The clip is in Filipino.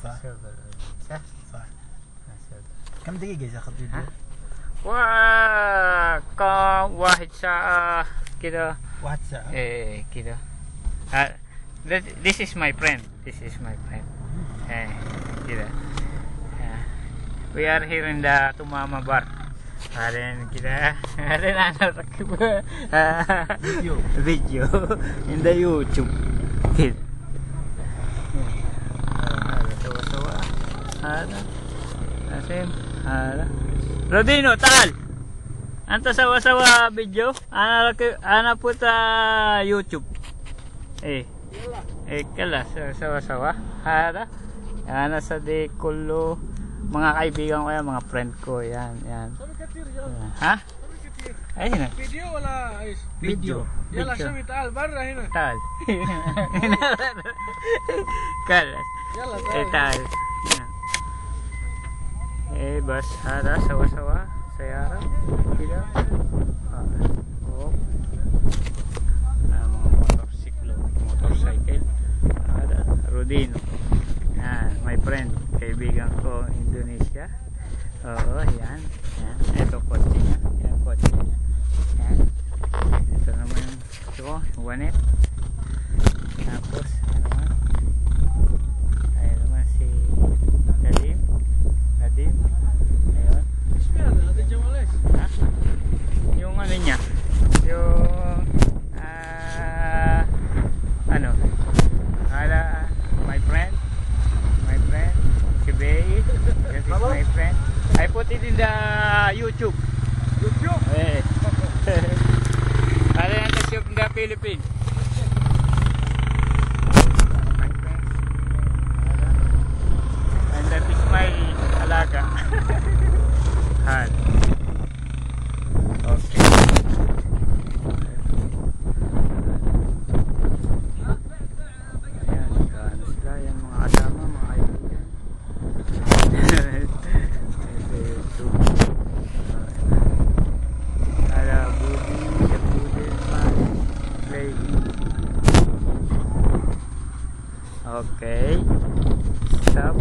صح؟ صح؟ صح. كم دقيقة ياخذ فيديو؟ واحد ساعة كده. واحد ساعة؟ ايه كده. This is my friend. This is my friend. كده. We are here in the Tumama bar. Karen kita. Karen anak video in the YouTube. Gitu. Sawa-sawa. Ada. Asim. Ada. Rodino, tal. Anta sawa-sawa video. Ana puta YouTube. Kala sawa-sawa. Ada. Ana sa de kullo. Mga kaibigan ko yan, mga friend ko yan. Ha? Ayun na. Video wala ayos? Video. Yalla sami taal barra hina. Taal. Kalas. Yalla taal. Taal. Bas ada sawa-sawa sayara. Tidak. Oh. Mga motorcycle. Ada Rodino. My friend, kaibigan ko Indonesia. Oo, yan. Ito kotse niya. Yan, kotse niya. Yan. Ito naman yung wanet. Tapos, ano naman? Ayun naman si Nadim. Ayun. Ha? Yung ano niya. Yung ano? My friend. Si Bay. This is my friend. I put it in the YouTube. Ada yang tersiap di Philippines. My friend. And that is my alaga. Han. Okay. Ayan, ano sila yan, mga adama, mga kaibigan. Okay, stop.